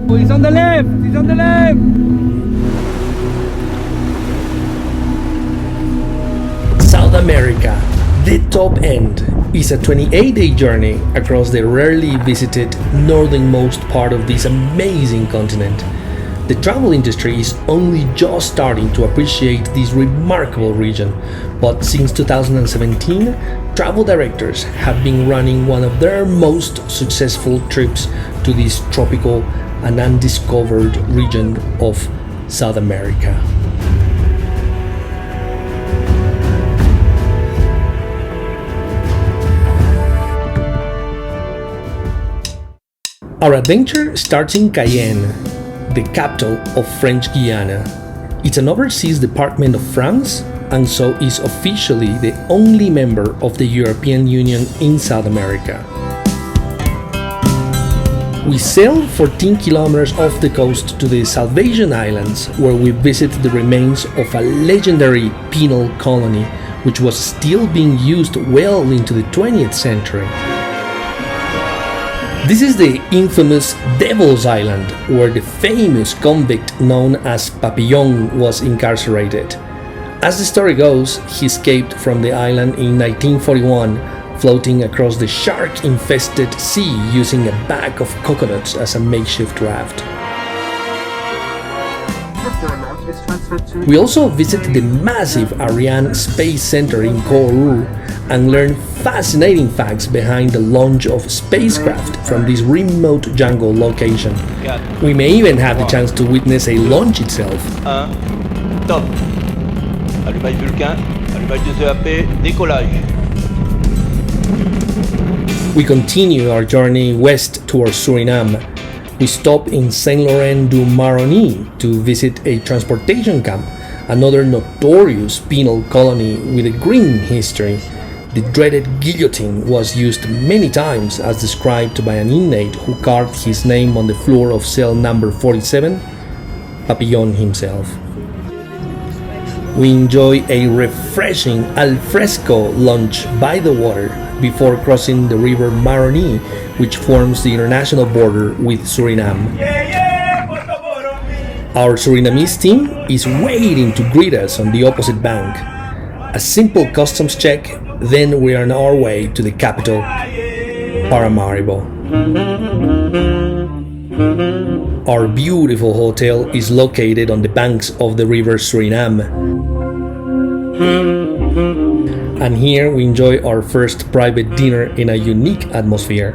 Oh, he's on the left! He's on the left! South America, the top end, is a 28-day journey across the rarely visited northernmost part of this amazing continent. The travel industry is only just starting to appreciate this remarkable region, but since 2017, travel directors have been running one of their most successful trips to this tropical and undiscovered region of South America. Our adventure starts in Cayenne, the capital of French Guyana. It's an overseas department of France and so is officially the only member of the European Union in South America. We sail 14 kilometers off the coast to the Salvation Islands, where we visit the remains of a legendary penal colony which was still being used well into the 20th century. This is the infamous Devil's Island, where the famous convict known as Papillon was incarcerated. As the story goes, he escaped from the island in 1941, floating across the shark-infested sea using a bag of coconuts as a makeshift raft. We also visited the massive Ariane Space Center in Kourou and learned fascinating facts behind the launch of spacecraft from this remote jungle location. We may even have the chance to witness a launch itself. Top. Allumage Vulcain, allumage des EAP, décollage. We continue our journey west towards Suriname. We stop in Saint-Laurent-du-Maroni to visit a transportation camp, another notorious penal colony with a grim history. The dreaded guillotine was used many times, as described by an inmate who carved his name on the floor of cell number 47, Papillon himself. We enjoy a refreshing al fresco lunch by the water before crossing the river Maroni, which forms the international border with Suriname. Our Surinamese team is waiting to greet us on the opposite bank. A simple customs check, then we are on our way to the capital, Paramaribo. Our beautiful hotel is located on the banks of the river Suriname. And here we enjoy our first private dinner in a unique atmosphere.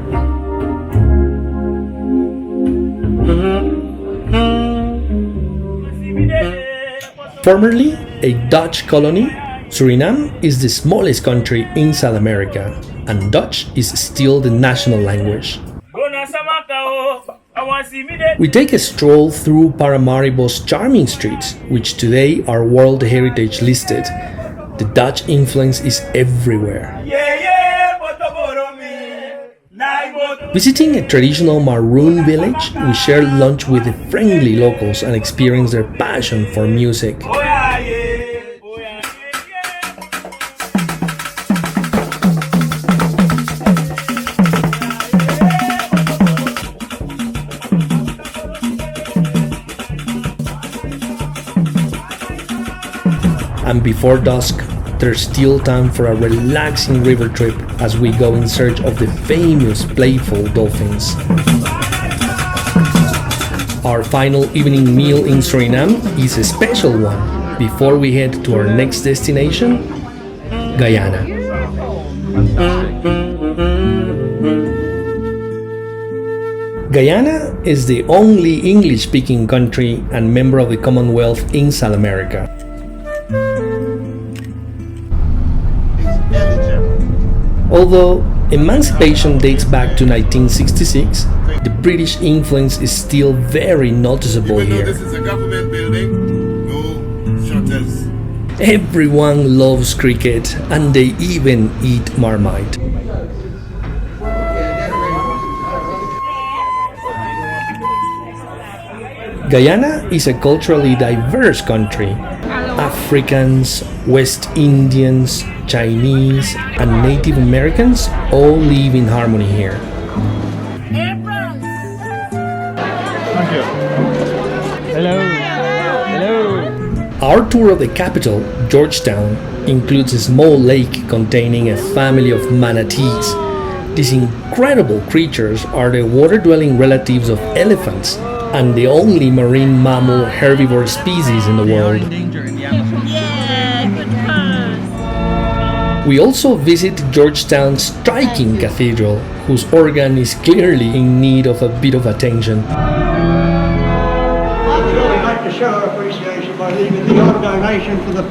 Formerly a Dutch colony, Suriname is the smallest country in South America, and Dutch is still the national language. We take a stroll through Paramaribo's charming streets, which today are World Heritage listed. The Dutch influence is everywhere. Visiting a traditional Maroon village, we share lunch with the friendly locals and experience their passion for music. And before dusk, there's still time for a relaxing river trip as we go in search of the famous playful dolphins. Our final evening meal in Suriname is a special one before we head to our next destination, Guyana. Guyana is the only English-speaking country and member of the Commonwealth in South America. Although emancipation dates back to 1966, the British influence is still very noticeable here. This is a government building, no shutters. Everyone loves cricket and they even eat marmite. Guyana is a culturally diverse country. Africans, West Indians, Chinese, and Native Americans all live in harmony here. Hello. Hello. Our tour of the capital, Georgetown, includes a small lake containing a family of manatees. These incredible creatures are the water-dwelling relatives of elephants and the only marine mammal herbivore species in the world. We also visit Georgetown's striking cathedral, whose organ is clearly in need of a bit of attention. I'd really like to show our appreciation by leaving the odd donation for the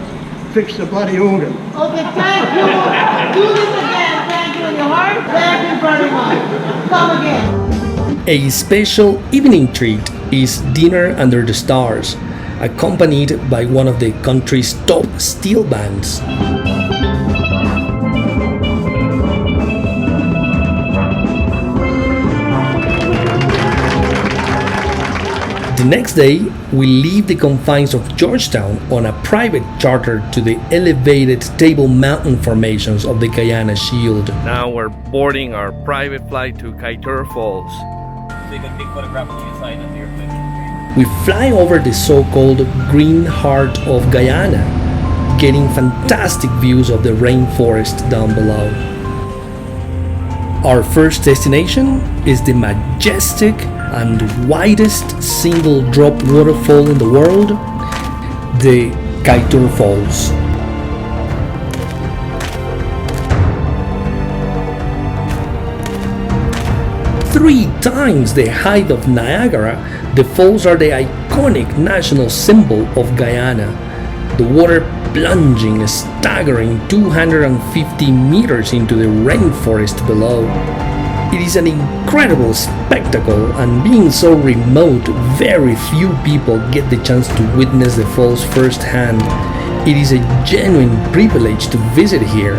fix the bloody organ. Okay, thank you. Do this again. Thank you in your heart. Thank you very much. Come again. A special evening treat is dinner under the stars, accompanied by one of the country's top steel bands. The next day, we leave the confines of Georgetown on a private charter to the elevated Table Mountain formations of the Guyana Shield. Now we're boarding our private flight to Kaieteur Falls. Take a big photograph on the inside of the airplane. We fly over the so-called Green Heart of Guyana, getting fantastic views of the rainforest down below. Our first destination is the majestic and widest single drop waterfall in the world, the Kaieteur Falls. Three times the height of Niagara, the falls are the iconic national symbol of Guyana. The water plunging a staggering 250 meters into the rainforest below. It is an incredible spectacle, and being so remote, very few people get the chance to witness the falls firsthand. It is a genuine privilege to visit here.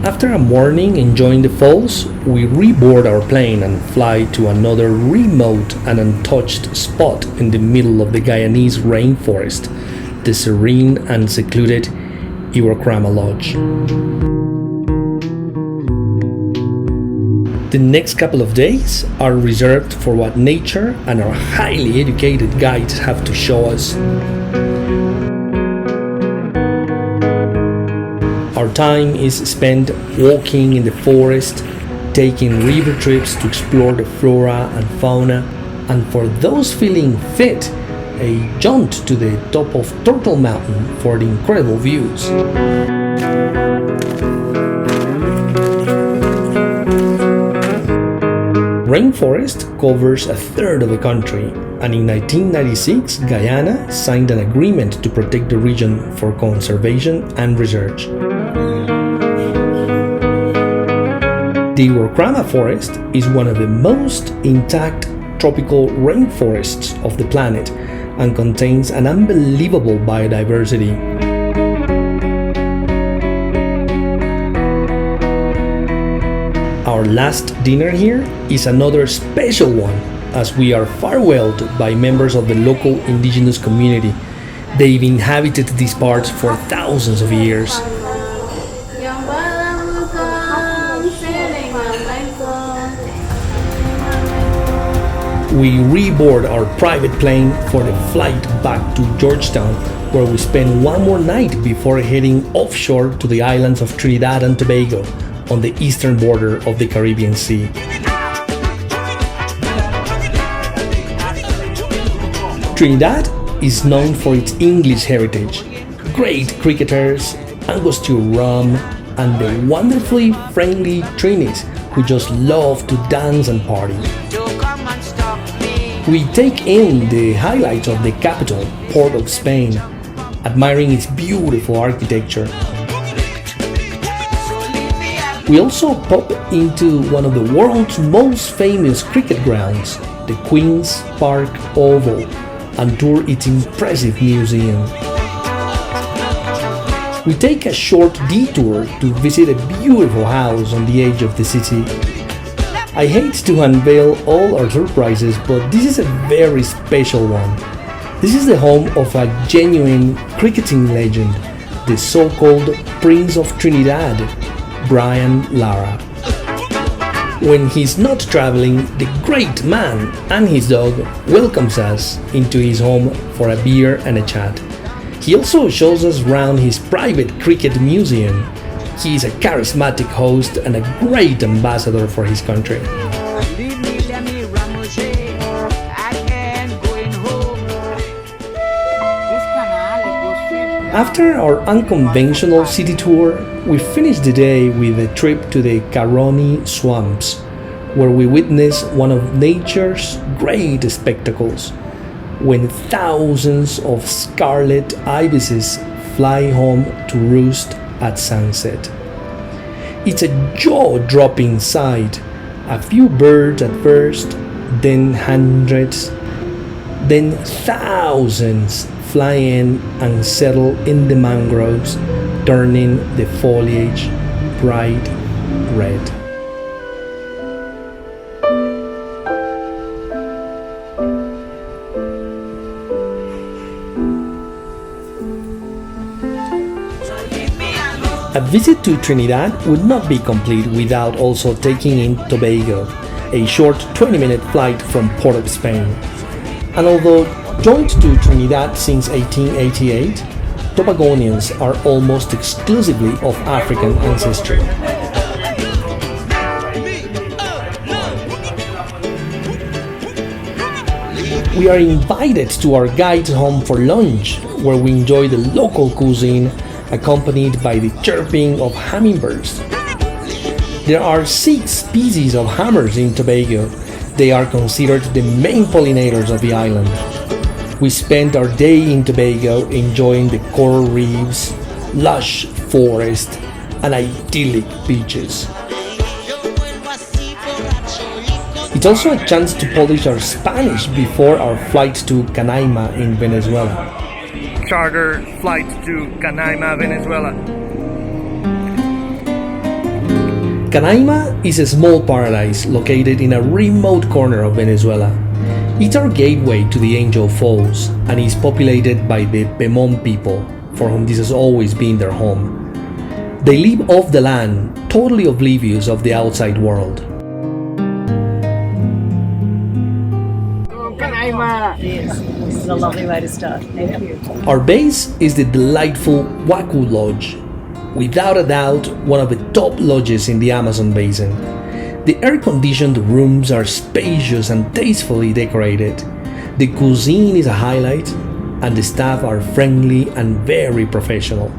After a morning enjoying the falls, we reboard our plane and fly to another remote and untouched spot in the middle of the Guyanese rainforest, the serene and secluded Iwokrama Lodge. The next couple of days are reserved for what nature and our highly educated guides have to show us. Our time is spent walking in the forest, taking river trips to explore the flora and fauna, and for those feeling fit, a jaunt to the top of Turtle Mountain for the incredible views. Rainforest covers a third of the country, and in 1996, Guyana signed an agreement to protect the region for conservation and research. The Iwokrama Forest is one of the most intact tropical rainforests of the planet and contains an unbelievable biodiversity. Our last dinner here is another special one, as we are farewelled by members of the local indigenous community. They've inhabited these parts for thousands of years. We reboard our private plane for the flight back to Georgetown, where we spend one more night before heading offshore to the islands of Trinidad and Tobago, on the eastern border of the Caribbean Sea. Trinidad is known for its English heritage, great cricketers, Angostura rum, and the wonderfully friendly Trinis who just love to dance and party. We take in the highlights of the capital, Port of Spain, admiring its beautiful architecture. We also pop into one of the world's most famous cricket grounds, the Queen's Park Oval, and tour its impressive museum. We take a short detour to visit a beautiful house on the edge of the city. I hate to unveil all our surprises, but this is a very special one. This is the home of a genuine cricketing legend, the so-called Prince of Trinidad, Brian Lara. When he's not traveling, the great man and his dog welcomes us into his home for a beer and a chat. He also shows us around his private cricket museum. He is a charismatic host and a great ambassador for his country. After our unconventional city tour, we finished the day with a trip to the Caroni swamps, where we witnessed one of nature's great spectacles, when thousands of scarlet ibises fly home to roost at sunset. It's a jaw-dropping sight. A few birds at first, then hundreds, then thousands fly in and settle in the mangroves, turning the foliage bright red. A visit to Trinidad would not be complete without also taking in Tobago, a short 20-minute flight from Port of Spain. And although joined to Trinidad since 1888, Tobagonians are almost exclusively of African ancestry. We are invited to our guide's home for lunch, where we enjoy the local cuisine accompanied by the chirping of hummingbirds. There are 6 species of hammers in Tobago. They are considered the main pollinators of the island. We spent our day in Tobago enjoying the coral reefs, lush forest, and idyllic beaches. It's also a chance to polish our Spanish before our flight to Kanaima in Venezuela. Charter flight to Kanaima, Venezuela. Kanaima is a small paradise located in a remote corner of Venezuela. It's our gateway to the Angel Falls and is populated by the Pemon people, for whom this has always been their home. They live off the land, totally oblivious of the outside world. Yes, this is a lovely way to start. Thank you. Our base is the delightful Waku Lodge, without a doubt one of the top lodges in the Amazon basin. The air-conditioned rooms are spacious and tastefully decorated. The cuisine is a highlight, and the staff are friendly and very professional.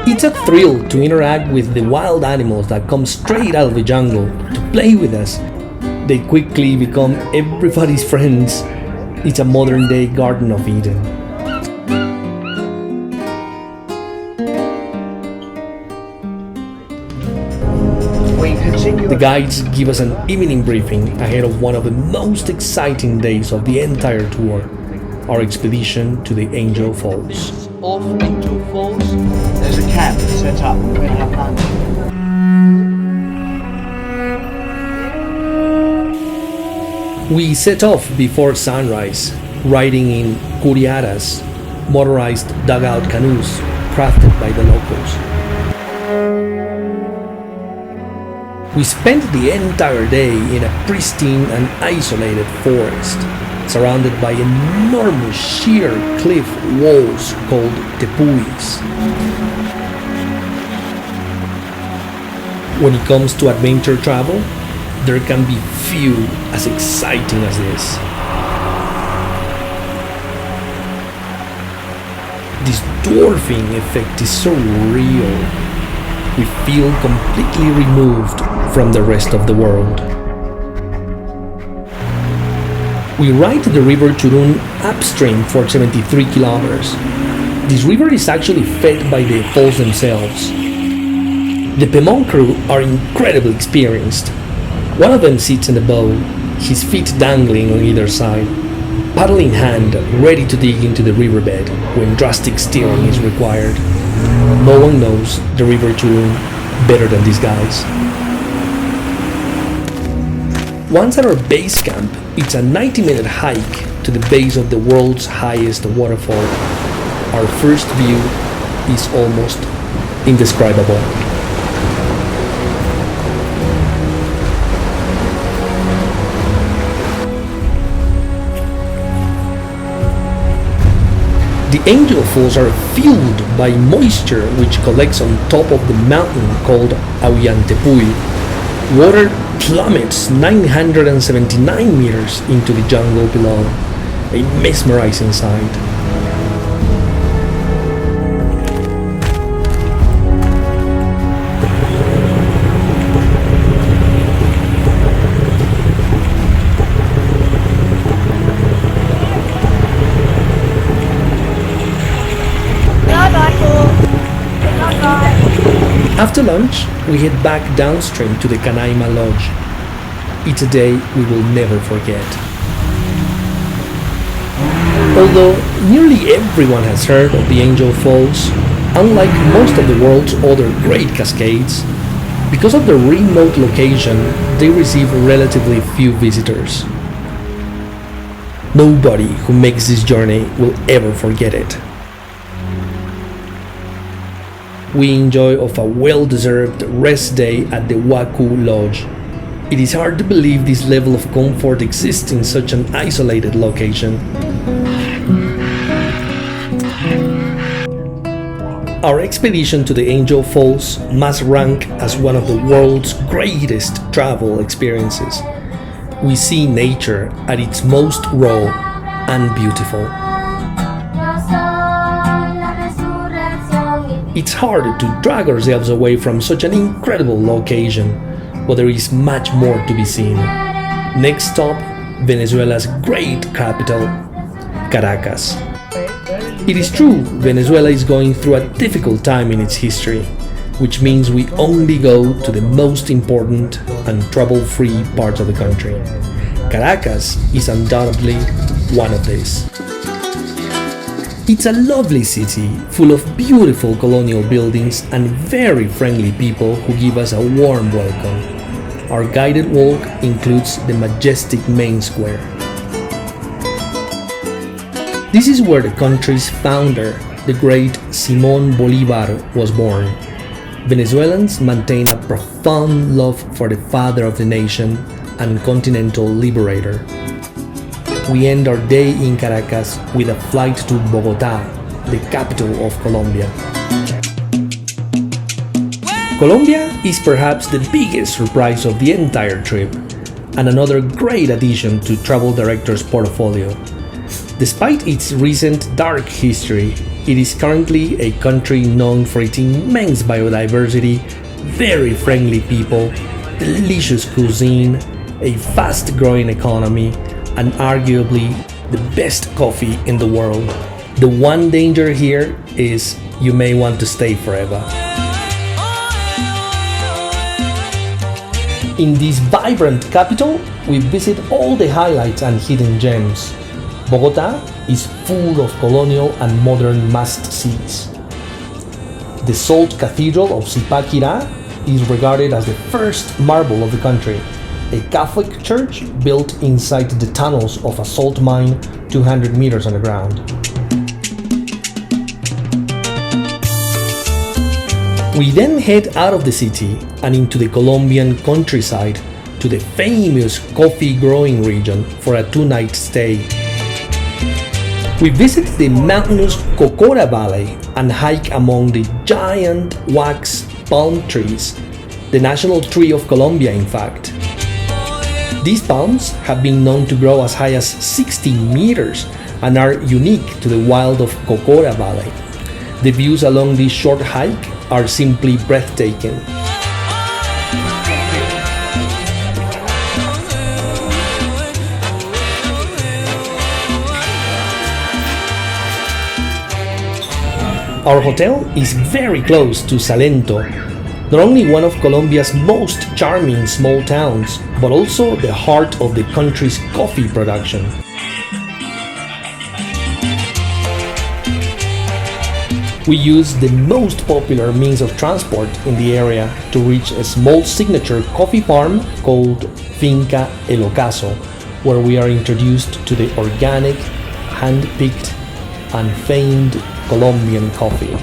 It's a thrill to interact with the wild animals that come straight out of the jungle to play with us. They quickly become everybody's friends. It's a modern-day Garden of Eden. The guides give us an evening briefing ahead of one of the most exciting days of the entire tour, our expedition to the Angel Falls. Off Angel Falls, there's a camp set up and we're going to have lunch. We set off before sunrise, riding in curiaras, motorized dugout canoes crafted by the locals. We spent the entire day in a pristine and isolated forest, surrounded by enormous sheer cliff walls called tepuis. When it comes to adventure travel, there can be few as exciting as this. This dwarfing effect is so real. We feel completely removed from the rest of the world. We ride the river Churun upstream for 73 kilometers. This river is actually fed by the falls themselves. The Pemon crew are incredibly experienced. One of them sits in the boat, his feet dangling on either side, paddle in hand, ready to dig into the riverbed when drastic steering is required. No one knows the river Churun better than these guys. Once at our base camp, it's a 90-minute hike to the base of the world's highest waterfall. Our first view is almost indescribable. The Angel Falls are filled by moisture which collects on top of the mountain called Auyantepuy. Water plummets 979 meters into the jungle below. A mesmerizing sight. After lunch, we head back downstream to the Kanaima lodge. It's a day we will never forget. Although nearly everyone has heard of the Angel Falls, unlike most of the world's other great cascades, because of their remote location, they receive relatively few visitors. Nobody who makes this journey will ever forget it. We enjoy of a well-deserved rest day at the Waku Lodge. It is hard to believe this level of comfort exists in such an isolated location. Our expedition to the Angel Falls must rank as one of the world's greatest travel experiences. We see nature at its most raw and beautiful. It's hard to drag ourselves away from such an incredible location, but there is much more to be seen. Next stop, Venezuela's great capital, Caracas. It is true, Venezuela is going through a difficult time in its history, which means we only go to the most important and trouble-free parts of the country. Caracas is undoubtedly one of these. It's a lovely city, full of beautiful colonial buildings and very friendly people who give us a warm welcome. Our guided walk includes the majestic main square. This is where the country's founder, the great Simón Bolívar, was born. Venezuelans maintain a profound love for the father of the nation and continental liberator. We end our day in Caracas with a flight to Bogotá, the capital of Colombia. Colombia is perhaps the biggest surprise of the entire trip, and another great addition to travel director's portfolio. Despite its recent dark history, it is currently a country known for its immense biodiversity, very friendly people, delicious cuisine, a fast-growing economy, and arguably the best coffee in the world. The one danger here is you may want to stay forever. In this vibrant capital, we visit all the highlights and hidden gems. Bogotá is full of colonial and modern must-sees. The Salt Cathedral of Zipaquirá is regarded as the first marble of the country, a Catholic church built inside the tunnels of a salt mine 200 meters underground. We then head out of the city and into the Colombian countryside to the famous coffee growing region for a 2-night stay. We visit the mountainous Cocora Valley and hike among the giant wax palm trees, the national tree of Colombia in fact. These palms have been known to grow as high as 60 meters and are unique to the wild of Cocora Valley. The views along this short hike are simply breathtaking. Our hotel is very close to Salento, not only one of Colombia's most charming small towns, but also the heart of the country's coffee production. We use the most popular means of transport in the area to reach a small signature coffee farm called Finca El Ocaso, where we are introduced to the organic, hand-picked, and famed Colombian coffee.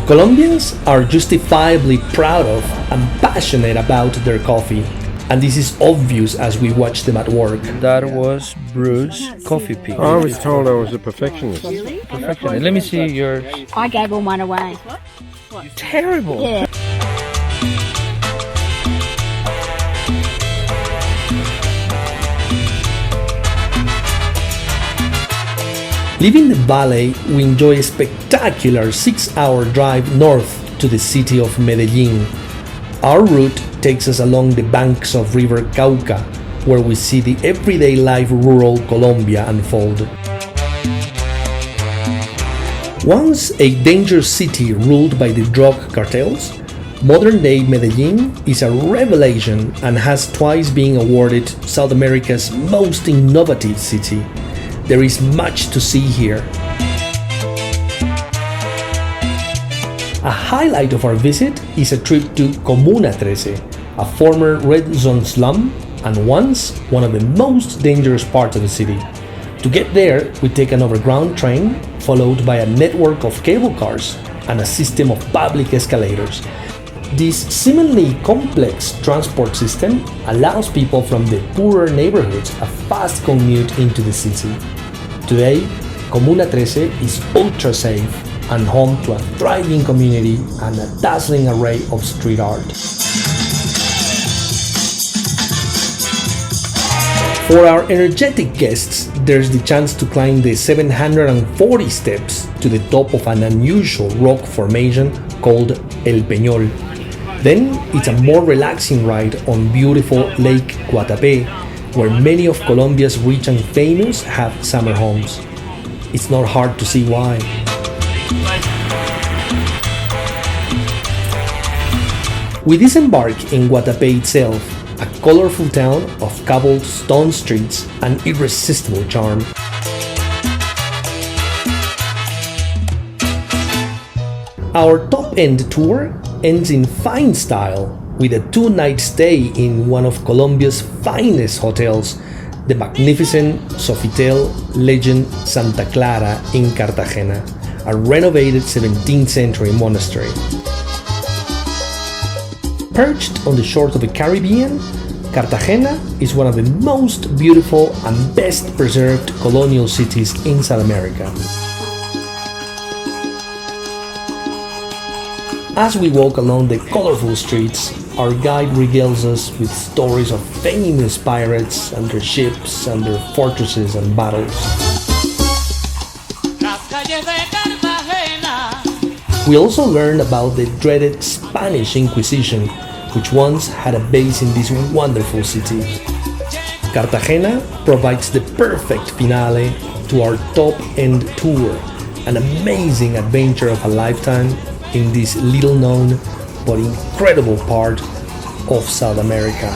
Colombians are justifiably proud of and passionate about their coffee, and this is obvious as we watch them at work. That was Bruce Coffee Pig. I was told I was a perfectionist. Perfection. Let me see yours. I gave all mine away. Terrible. Yeah. Leaving the valley, we enjoy a spectacular 6-hour drive north to the city of Medellin. Our route takes us along the banks of River Cauca, where we see the everyday life rural Colombia unfold. Once a dangerous city ruled by the drug cartels, modern-day Medellin is a revelation and has twice been awarded South America's most innovative city. There is much to see here. A highlight of our visit is a trip to Comuna 13, a former red zone slum and once one of the most dangerous parts of the city. To get there, we take an overground train followed by a network of cable cars and a system of public escalators. This seemingly complex transport system allows people from the poorer neighborhoods a fast commute into the city. Today, Comuna 13 is ultra safe and home to a thriving community and a dazzling array of street art. For our energetic guests, there's the chance to climb the 740 steps to the top of an unusual rock formation called El Peñol. Then it's a more relaxing ride on beautiful Lake Guatapé, where many of Colombia's rich and famous have summer homes. It's not hard to see why. We disembark in Guatapé itself, a colorful town of cobbled stone streets and irresistible charm. Our top-end tour ends in fine style with a 2-night stay in one of Colombia's finest hotels, the magnificent Sofitel Legend Santa Clara in Cartagena, a renovated 17th century monastery. Perched on the shores of the Caribbean, Cartagena is one of the most beautiful and best preserved colonial cities in South America. As we walk along the colorful streets, our guide regales us with stories of famous pirates and their ships and their fortresses and battles. We also learn about the dreaded Spanish Inquisition, which once had a base in this wonderful city. Cartagena provides the perfect finale to our top-end tour, an amazing adventure of a lifetime in this little-known but incredible part of South America.